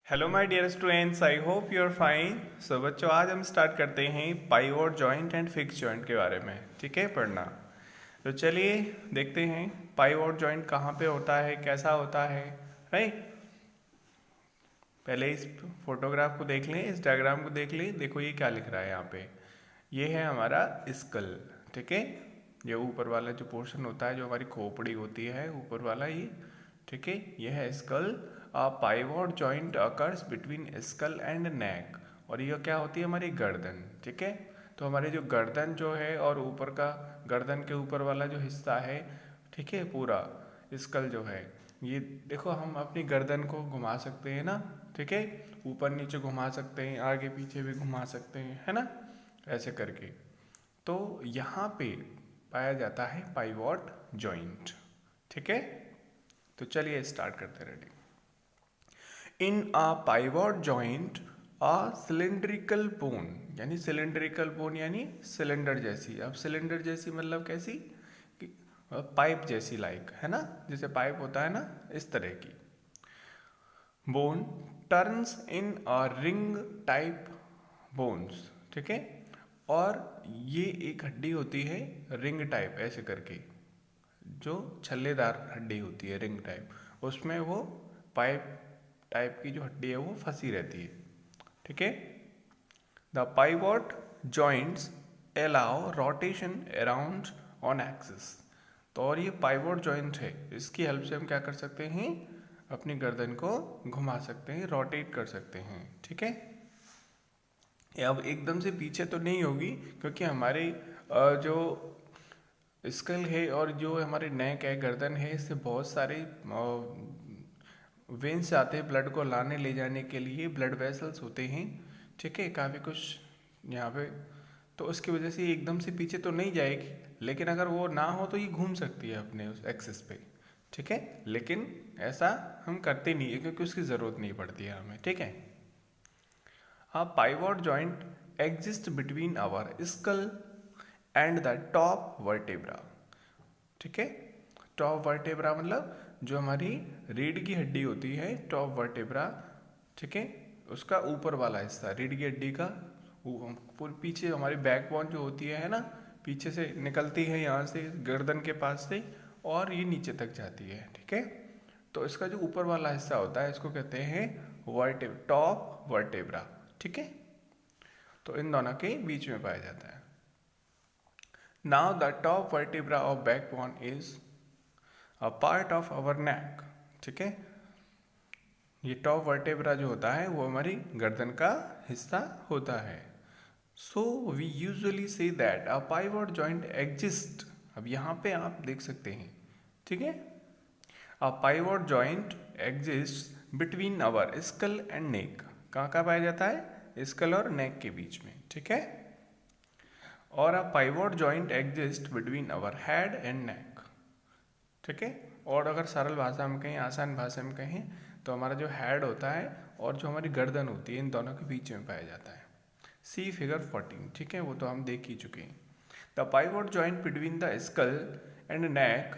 Hello my dear students, I hope you are fine. So बच्चों, आज हम start करते हैं pivot joint and fix joint के बारे में। ठीक है, पढ़ना। तो चलिए देखते हैं पाइवोट जॉइंट कहाँ पे होता है, कैसा होता है। राइट, पहले इस फोटोग्राफ को देख लें, इस डायग्राम को देख लें। देखो ये क्या लिख रहा है यहाँ पे। ये है हमारा स्कल। ठीक है, ये ऊपर वाला जो पोर्शन होता है, जो हमारी खोपड़ी होती है ऊपर वाला, ये ठीक है, ये है skull. A pivot joint occurs between skull and neck. और ये क्या होती है, हमारी गर्दन। ठीक है, तो हमारी जो गर्दन जो है और ऊपर का गर्दन के ऊपर वाला जो हिस्सा है, ठीक है, पूरा स्कल जो है, ये देखो हम अपनी गर्दन को घुमा सकते हैं ना। ठीक है, ऊपर नीचे घुमा सकते हैं, आगे पीछे भी घुमा सकते हैं, है ना, ऐसे करके। तो यहाँ पे पाया जाता है पाइवोट जॉइंट। ठीक है, तो चलिए स्टार्ट करते हैं। Ready. In a pivot joint a cylindrical bone, यानी सिलेंड्रिकल बोन यानी सिलेंडर जैसी। अब सिलेंडर जैसी मतलब कैसी, कि पाइप जैसी, लाइक, है ना, जैसे पाइप होता है ना, इस तरह की bone turns in a ring type bones. ठीक है, और ये एक हड्डी होती है रिंग टाइप, ऐसे करके, जो छल्लेदार हड्डी होती है रिंग टाइप, उसमें वो पाइप टाइप की जो हड्डी है वो फंसी रहती है। ठीक है, the pivot joints allow rotation around on axis. तो और ये पाइवोट जॉइंट है, इसकी हेल्प से हम क्या कर सकते हैं, अपनी गर्दन को घुमा सकते हैं, रोटेट कर सकते हैं। ठीक है, ये अब एकदम से पीछे तो नहीं होगी, क्योंकि हमारे जो स्कल है और जो हमारे नेक है, गर्दन है, इससे बहुत सारे वेन्स आते हैं ब्लड को लाने ले जाने के लिए, ब्लड वेसल्स होते हैं। ठीक है, काफ़ी कुछ यहाँ पे, तो उसकी वजह से ये एकदम से पीछे तो नहीं जाएगी, लेकिन अगर वो ना हो तो ये घूम सकती है अपने उस एक्सिस पे। ठीक है, लेकिन ऐसा हम करते नहीं है, क्योंकि उसकी ज़रूरत नहीं पड़ती है हमें। ठीक है, a pivot joint exists between our skull and the top vertebra। ठीक है, टॉप वर्टेब्रा मतलब जो हमारी रीढ़ की हड्डी होती है, टॉप वर्टेब्रा। ठीक है, उसका ऊपर वाला हिस्सा रीढ़ की हड्डी का पीछे हमारी बैकबोन जो होती है ना, पीछे से निकलती है यहाँ से गर्दन के पास से, और ये नीचे तक जाती है। ठीक है, तो इसका जो ऊपर वाला हिस्सा होता है, इसको कहते हैं टॉप वर्टेब्रा। ठीक है, तो इन दोनों के बीच में पाया जाता है। Now the top vertebra of backbone is a part of our neck. ठीक है, ये टॉप वर्टेब्रा जो होता है वो हमारी गर्दन का हिस्सा होता है। So we usually say that a pivot joint exist. अब यहाँ पे आप देख सकते हैं, ठीक है, a pivot joint exist between our skull and neck. कहाँ कहाँ पाया जाता है, स्कल और नेक के बीच में। ठीक है, और a pivot joint exist between our head and neck. ठीक है, और अगर सरल भाषा में कहें, आसान भाषा में कहें, तो हमारा जो हेड होता है और जो हमारी गर्दन होती है, इन दोनों के बीच में पाया जाता है। सी फिगर 14। ठीक है, वो तो हम देख ही चुके हैं। The pivot joint between the skull and neck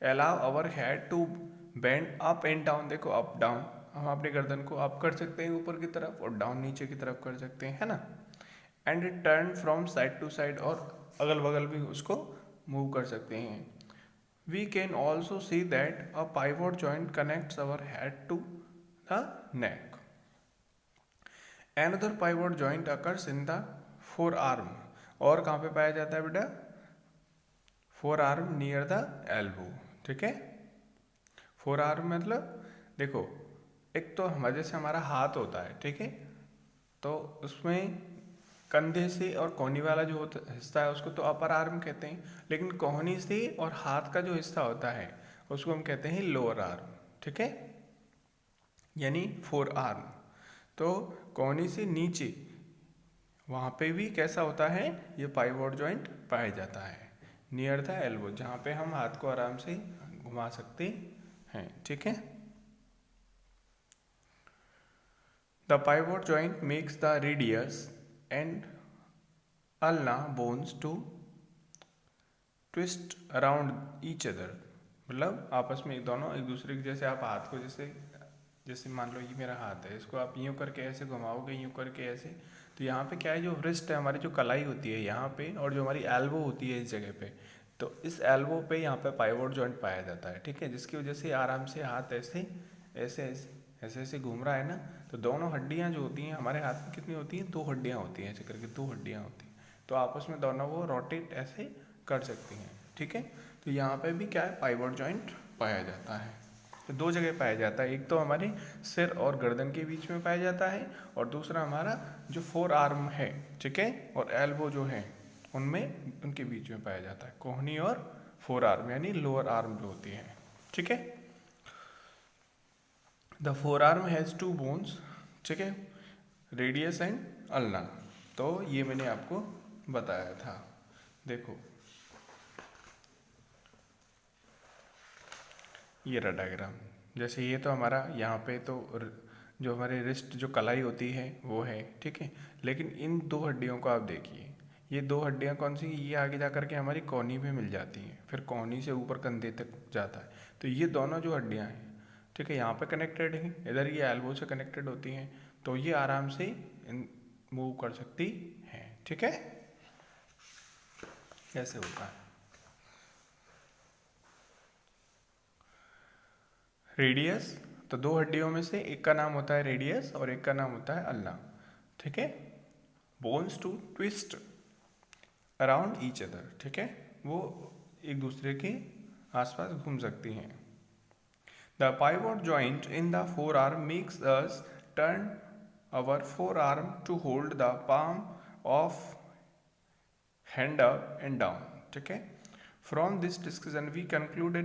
allow our head to bend up and down. देखो अप डाउन, हम अपनी गर्दन को अप कर सकते हैं ऊपर की तरफ, और डाउन नीचे की तरफ कर सकते हैं, है ना। And turn from side to side, और अगल बगल भी उसको मूव कर सकते हैं। We can also see that a pivot joint connects our head to the neck. Another pivot joint occurs in the forearm। और कहाँ पे पाया जाता है बेटा, forearm near the elbow। ठीक है, forearm मतलब देखो, एक तो हमारे जैसे हमारा हाथ होता है, ठीक है, तो उसमें कंधे से और कोहनी वाला जो होता हिस्सा है उसको तो अपर आर्म कहते हैं, लेकिन कोहनी से और हाथ का जो हिस्सा होता है उसको हम कहते हैं लोअर आर्म। ठीक है, यानी फोर आर्म। तो कोहनी से नीचे वहाँ पे भी कैसा होता है, ये पाइवोट जॉइंट पाया जाता है नियर द एल्बो, जहाँ पे हम हाथ को आराम से घुमा सकते हैं। ठीक है, the pivot joint makes the radius and ulna bones to twist around each other। मतलब आपस में दोनों एक दूसरे के, जैसे आप हाथ को जैसे जैसे मान लो ये मेरा हाथ है, इसको आप यूँ करके ऐसे घुमाओगे, यूँ करके ऐसे, तो यहाँ पे क्या है, जो रिस्ट है हमारी, जो कलाई होती है यहाँ पे, और जो हमारी एल्बो होती है इस जगह पे, तो इस एल्बो पे यहाँ पे पाइवोट जॉइंट पाया जाता है, ठीक है। जिसकी वजह से आराम से हाथ ऐसे ऐसे ऐसे ऐसे ऐसे घूम रहा है ना, तो दोनों हड्डियाँ जो होती हैं हमारे हाथ में, कितनी होती हैं, 2 हड्डियाँ होती हैं, ऐसे करके 2 हड्डियाँ होती हैं, तो आपस में दोनों वो रोटेट ऐसे कर सकती हैं, ठीक है। तो यहाँ पे भी क्या है, पाइवोट जॉइंट पाया जाता है। तो 2 जगह पाया जाता है, एक तो हमारे सिर और गर्दन के बीच में पाया जाता है, और दूसरा हमारा जो फोर आर्म है, ठीक है, और एल्बो जो है उनमें, उनके बीच में पाया जाता है, कोहनी और फोर आर्म, यानी लोअर आर्म जो होती है, ठीक है। The four arm has 2 bones, ठीक है, रेडियस एंड अल्ना। तो ये मैंने आपको बताया था। देखो ये रहा डायग्राम, जैसे ये तो हमारा यहाँ पे तो जो हमारे रिस्ट जो कलाई होती है वो है, ठीक है, लेकिन इन 2 हड्डियों को आप देखिए, ये 2 हड्डियाँ कौन सी, ये आगे जा करके हमारी कोहनी में मिल जाती हैं, फिर कोहनी से ऊपर कंधे तक जाता है, तो ये दोनों जो हड्डियाँ हैं, ठीक है, यहाँ पे कनेक्टेड हैं, इधर ये एल्बो से कनेक्टेड होती हैं, तो ये आराम से मूव कर सकती हैं, ठीक है। कैसे होता है, रेडियस, तो 2 हड्डियों में से एक का नाम होता है रेडियस और एक का नाम होता है अल्ना, ठीक है। Bones to twist around each other, ठीक है, वो एक दूसरे के आसपास घूम सकती हैं। The pivot joint in the forearm makes us turn our forearm to hold the palm of hand up and down, ठीक है। From this discussion we conclude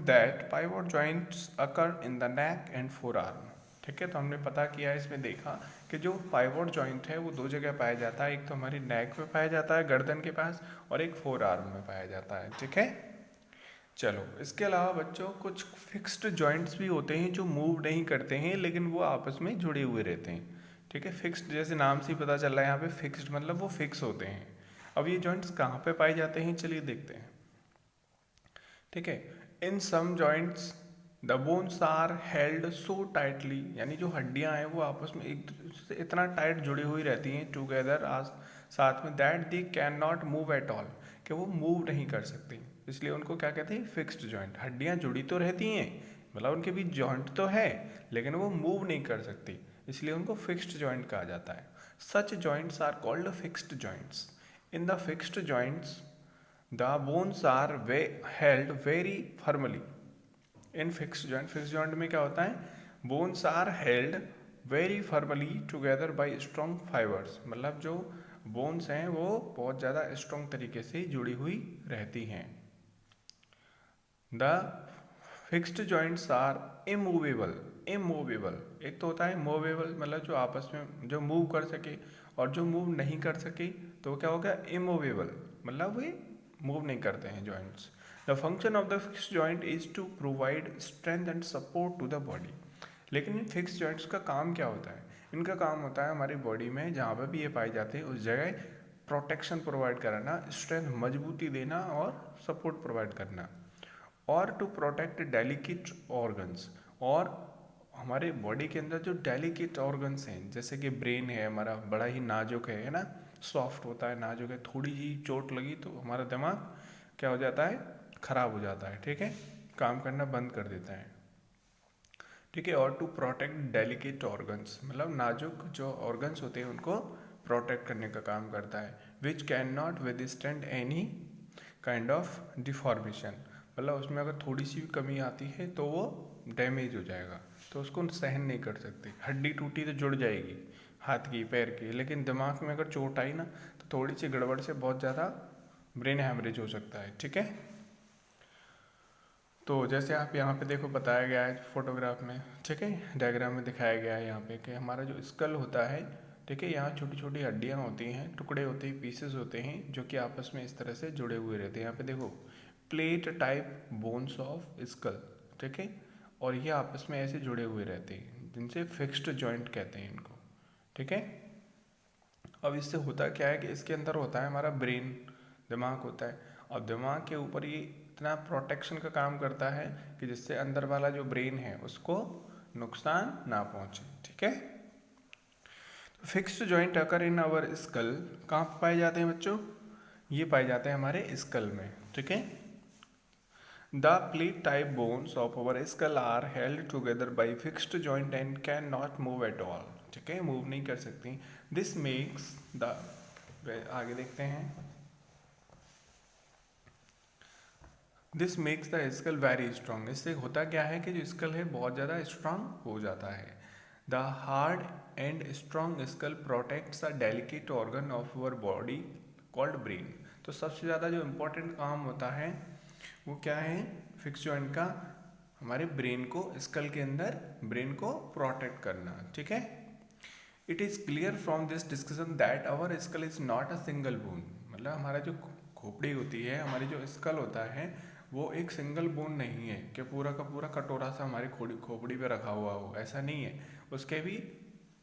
that pivot joints occur in the neck and forearm, ठीक है। तो हमने पता किया, इसमें देखा कि जो पाइवोट जॉइंट है वो 2 जगह पाया जाता है, एक तो हमारी नेक में पाया जाता है गर्दन के पास, और एक फोर आर्म में पाया जाता है, ठीक है। चलो, इसके अलावा बच्चों कुछ फिक्स्ड जॉइंट्स भी होते हैं जो मूव नहीं करते हैं, लेकिन वो आपस में जुड़े हुए रहते हैं, ठीक है। फिक्स्ड, जैसे नाम से ही पता चल रहा है यहाँ पे फिक्स्ड, मतलब वो फिक्स होते हैं। अब ये जॉइंट्स कहाँ पे पाए जाते हैं, चलिए देखते हैं, ठीक है। In some joints the bones are held so tightly, यानी जो हड्डियां हैं वो आपस में एक दूसरे से इतना टाइट जुड़ी हुई रहती हैं टुगेदर, आज साथ में, that they can not move at all, कि वो मूव नहीं कर सकती, इसलिए उनको क्या कहते हैं, फिक्स्ड जॉइंट। हड्डियां जुड़ी तो रहती हैं, मतलब उनके बीच जॉइंट तो है, लेकिन वो मूव नहीं कर सकती, इसलिए उनको फिक्स्ड जॉइंट कहा जाता है। Such joints are called fixed joints. In the fixed joints, the bones are held very firmly. In fixed joint में क्या होता है, bones are held very firmly together by strong fibers, मतलब जो bones हैं वो बहुत ज़्यादा strong तरीके से जुड़ी हुई रहती हैं। The fixed joints are immovable. एक तो होता है movable, मतलब जो आपस में जो मूव कर सके, और जो मूव नहीं कर सके तो क्या होगा, immovable, मतलब वे मूव नहीं करते हैं joints. The function of the fix joint is to provide strength and support to the body. लेकिन इन फिक्स जॉइंट्स का काम क्या होता है, इनका काम होता है हमारी बॉडी में जहाँ पर भी ये पाए जाते हैं उस जगह प्रोटेक्शन प्रोवाइड कराना, स्ट्रेंथ मजबूती देना और सपोर्ट प्रोवाइड करना, और टू प्रोटेक्ट डेलिकेट ऑर्गन्स, और हमारे बॉडी के अंदर जो डेलिकेट ऑर्गन्स हैं, जैसे कि ब्रेन है हमारा, बड़ा ही नाजुक है ना, सॉफ्ट होता है, नाजुक है, थोड़ी ही चोट लगी तो हमारा दिमाग क्या हो जाता है, खराब हो जाता है, ठीक है, काम करना बंद कर देता है, ठीक है। और टू प्रोटेक्ट डेलिकेट ऑर्गन्स, मतलब नाजुक जो ऑर्गन्स होते हैं उनको प्रोटेक्ट करने का काम करता है। Which can not withstand any kind of deformation, मतलब उसमें अगर थोड़ी सी भी कमी आती है तो वो डैमेज हो जाएगा, तो उसको सहन नहीं कर सकते। हड्डी टूटी तो जुड़ जाएगी हाथ की पैर की, लेकिन दिमाग में अगर चोट आई ना तो थोड़ी सी गड़बड़ से बहुत ज़्यादा ब्रेन हैमरेज हो सकता है, ठीक है। तो जैसे आप यहाँ पे देखो बताया गया है फोटोग्राफ में, ठीक है, डायग्राम में दिखाया गया है यहाँ पे कि हमारा जो स्कल होता है, ठीक है, यहाँ छोटी छोटी हड्डियाँ होती हैं, टुकड़े होते हैं, पीसेस होते हैं जो कि आपस में इस तरह से जुड़े हुए रहते हैं। यहाँ पे देखो plate type bones of skull, ठीक है, और ये आपस में ऐसे जुड़े हुए रहते हैं जिनसे फिक्स्ड जॉइंट कहते हैं इनको, ठीक है। अब इससे होता क्या है कि इसके अंदर होता है हमारा ब्रेन, दिमाग होता है, और दिमाग के ऊपर ये इतना प्रोटेक्शन का काम करता है कि जिससे अंदर वाला जो ब्रेन है उसको नुकसान ना पहुंचे। ठीक है, fixed joint occur in our skull कहाँ पे पाए जाते हैं बच्चों? ये पाए जाते हैं हमारे स्कल में। ठीक है, the plate type bones of our skull are held together by fixed joint and can not move at all. ठीक है, मूव नहीं कर सकती। दिस मेक्स द, आगे देखते हैं, this makes the skull very strong. इससे होता क्या है कि जो स्कल है बहुत ज़्यादा स्ट्रांग हो जाता है। The hard and strong skull protects a delicate organ of our body called brain. तो सबसे ज़्यादा जो इम्पोर्टेंट काम होता है वो क्या है फिक्स जॉइंट का? हमारे ब्रेन को, स्कल के अंदर ब्रेन को प्रोटेक्ट करना। ठीक है, it is clear from this discussion that our skull is not a single bone. मतलब हमारा जो खोपड़ी होती है, हमारी जो स्कल होता है, वो एक सिंगल बोन नहीं है कि पूरा का पूरा कटोरा सा हमारी खोपड़ी पे रखा हुआ हो, ऐसा नहीं है। उसके भी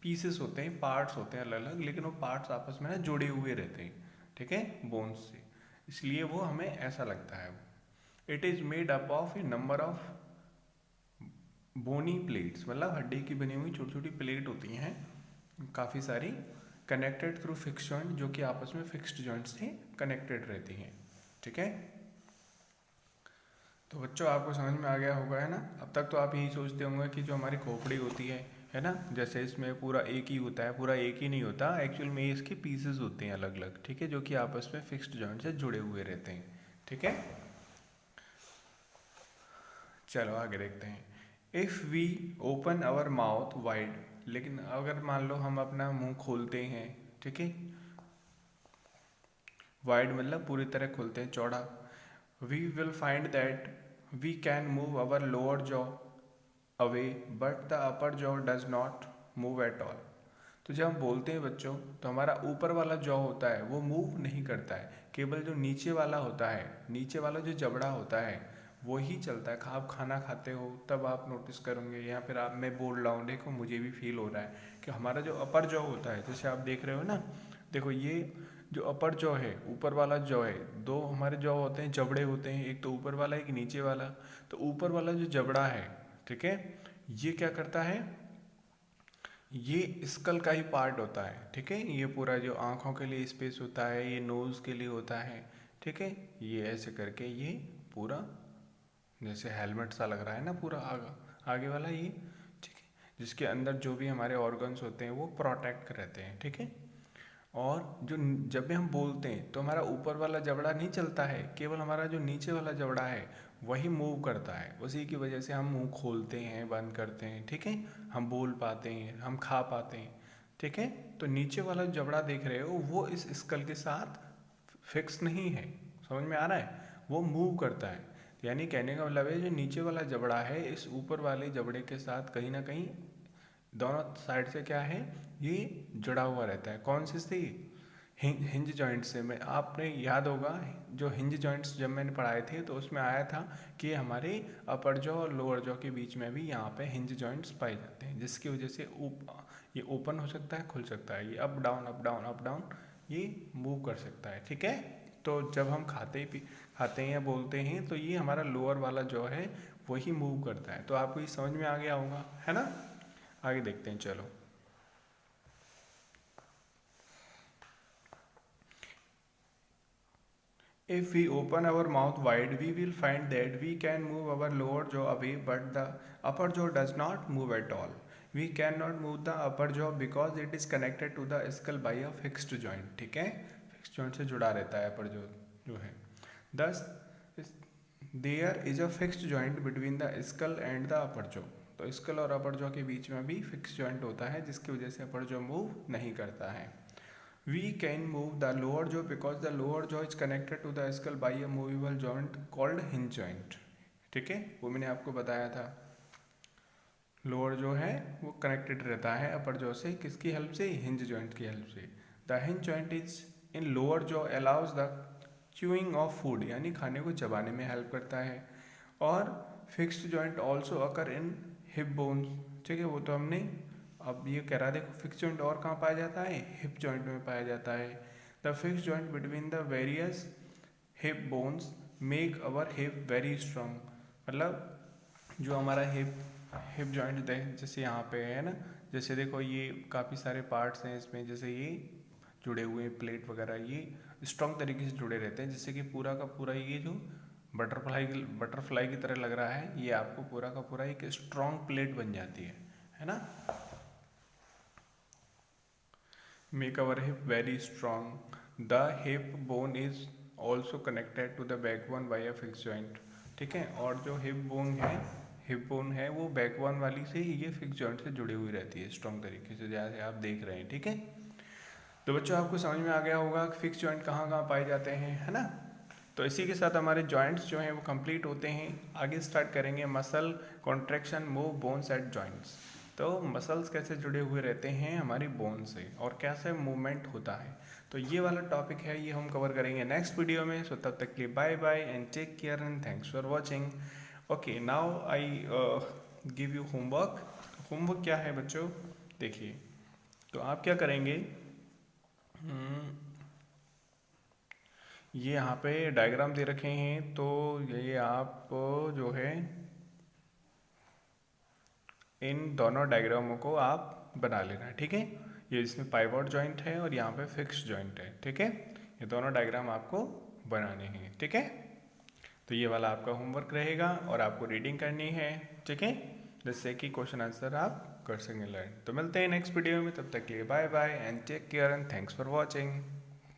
पीसेस होते हैं, पार्ट्स होते हैं अलग अलग, लेकिन वो पार्ट्स आपस में ना जुड़े हुए रहते हैं। ठीक है, बोन्स से, इसलिए वो हमें ऐसा लगता है। It is made up of a number of bony plates, मतलब हड्डी की बनी हुई छोटी छोटी प्लेट होती हैं काफ़ी सारी, कनेक्टेड थ्रू फिक्स जॉइंट, जो कि आपस में फिक्स्ड जॉइंट से कनेक्टेड रहती हैं। ठीक है, तो बच्चों आपको समझ में आ गया होगा, है ना? अब तक तो आप यही सोचते होंगे कि जो हमारी खोपड़ी होती है ना, जैसे इसमें पूरा एक ही होता है, पूरा एक ही नहीं होता, एक्चुअल में इसके पीसेस होते हैं अलग अलग। ठीक है, जो कि आपस में फिक्स्ड जॉइंट से जुड़े हुए रहते हैं। ठीक है, चलो आगे देखते हैं। If we open our mouth wide, लेकिन अगर मान लो हम अपना मुंह खोलते हैं, ठीक है, वाइड मतलब पूरी तरह खोलते हैं, चौड़ा, we will find that we can move our lower jaw away but the upper jaw does not move at all. तो जब हम बोलते हैं बच्चों, तो हमारा ऊपर वाला जॉ होता है वो मूव नहीं करता है, केवल जो नीचे वाला होता है, नीचे वाला जो जबड़ा होता है वो ही चलता है। आप खाना खाते हो तब आप नोटिस करोगे, या फिर आप, मैं बोल रहा हूँ, देखो मुझे भी फील हो रहा है कि हमारा जो अपर जॉ होता है, जैसे आप देख रहे हो ना, देखो ये जो अपर जॉ है, ऊपर वाला जॉ है, दो हमारे जॉ होते हैं, जबड़े होते हैं, एक तो ऊपर वाला एक नीचे वाला। तो ऊपर वाला जो जबड़ा है, ठीक है, ये क्या करता है, ये स्कल का ही पार्ट होता है। ठीक है, ये पूरा जो आँखों के लिए स्पेस होता है, ये नोज़ के लिए होता है। ठीक है, ये ऐसे करके ये पूरा जैसे हेलमेट सा लग रहा है ना, पूरा आगे वाला ये, ठीक है, जिसके अंदर जो भी हमारे ऑर्गन्स होते हैं वो प्रोटेक्ट रहते हैं। ठीक है, और जो जब भी हम बोलते हैं तो हमारा ऊपर वाला जबड़ा नहीं चलता है, केवल हमारा जो नीचे वाला जबड़ा है वही मूव करता है। उसी की वजह से हम मुंह खोलते हैं, बंद करते हैं। ठीक है, हम बोल पाते हैं, हम खा पाते हैं। ठीक है, तो नीचे वाला जबड़ा देख रहे हो वो इस स्कल के साथ फिक्स नहीं है, समझ में आ रहा है, वो मूव करता है। यानी कहने का मतलब है जो नीचे वाला जबड़ा है इस ऊपर वाले जबड़े के साथ कहीं ना कहीं दोनों साइड से क्या है, ये जुड़ा हुआ रहता है। कौन से हिंज जॉइंट से। मैं, आपने याद होगा जो हिंज जॉइंट्स जब मैंने पढ़ाए थे तो उसमें आया था कि हमारे अपर जॉ और लोअर जॉ के बीच में भी यहाँ पे हिंज जॉइंट्स पाए जाते हैं, जिसकी वजह से ये ओपन हो सकता है, खुल सकता है, ये up down up down up down ये मूव कर सकता है। ठीक है, तो जब हम खाते हैं या बोलते हैं तो ये हमारा लोअर वाला जो है वही मूव करता है। तो आपको ये समझ में आ गया होगा, है ना? आगे देखते हैं, चलो। If we open our mouth wide, we will find that we can move our lower jaw away, but the upper jaw does not move at all. We cannot move the upper jaw because it is connected to the skull by a fixed joint. ठीक है, fixed joint से जुड़ा रहता है upper jaw जो है। Thus, there is a fixed joint between the skull and the upper jaw. तो school और अपर जॉ के बीच में भी फिक्स जॉइंट होता है, जिसकी वजह से अपर जॉ मूव नहीं करता है। We can move the lower jaw because the lower jaw is connected to the skull by a movable joint called hinge joint. ठीक है, वो मैंने आपको बताया था, लोअर जो है वो कनेक्टेड रहता है अपर जॉ से, किसकी हेल्प से, हिंज जॉइंट की हेल्प से। The hinge joint is in lower jaw allows the chewing of food, यानी खाने को चबाने में हेल्प करता है। और फिक्स्ड जॉइंट ऑल्सो अकर इन हिप बोन्स। ठीक है, वो तो हमने अब ये कह रहा है, देखो फिक्स जॉइंट और कहाँ पाया जाता है, हिप जॉइंट में पाया जाता है। The fix joint between the various hip bones make our hip very strong. मतलब जो हमारा हिप हिप जॉइंट जैसे यहाँ पे है ना, जैसे देखो ये काफ़ी सारे पार्ट्स हैं इसमें, जैसे ये जुड़े हुए प्लेट वगैरह ये स्ट्रॉन्ग तरीके से जुड़े रहते हैं, जिससे कि पूरा का पूरा ये जो बटरफ्लाई की तरह लग रहा है, ये आपको पूरा का पूरा एक स्ट्रॉन्ग प्लेट बन जाती है ना। Make our hip very strong, the hip bone is also connected to the backbone by a fix joint. ठीक है, और जो हिप बोन है वो बैकबोन वाली से ये फिक्स जॉइंट से जुड़ी हुई रहती है स्ट्रॉन्ग तरीके से, जैसे आप देख रहे हैं। ठीक है, तो बच्चों आपको समझ में आ गया होगा कि फिक्स जॉइंट कहाँ कहाँ पाए जाते हैं, है ना। तो इसी के साथ हमारे जॉइंट्स जो हैं वो कंप्लीट होते हैं। आगे स्टार्ट करेंगे muscle contraction move bones at joints. तो मसल्स कैसे जुड़े हुए रहते हैं हमारी बोन से और कैसे मूवमेंट होता है, तो ये वाला टॉपिक है, ये हम कवर करेंगे नेक्स्ट वीडियो में। सो तब तक के लिए bye bye and take care and thanks for watching. Okay, now I give you homework. Homework क्या है बच्चों, देखिए, तो आप क्या करेंगे, ये यहाँ पे डायग्राम दे रखे हैं, तो ये आप जो है इन दोनों डायग्रामों को आप बना लेना। ठीक है, ये इसमें पाइवोट जॉइंट है और यहाँ पे फिक्स जॉइंट है। ठीक है, ये दोनों डायग्राम आपको बनाने हैं। ठीक है, तो ये वाला आपका होमवर्क रहेगा और आपको रीडिंग करनी है। ठीक है, जिससे कि क्वेश्चन आंसर आप कर सकें लर्न। तो मिलते हैं नेक्स्ट वीडियो में, तब तक के लिए bye bye and take care and thanks for watching.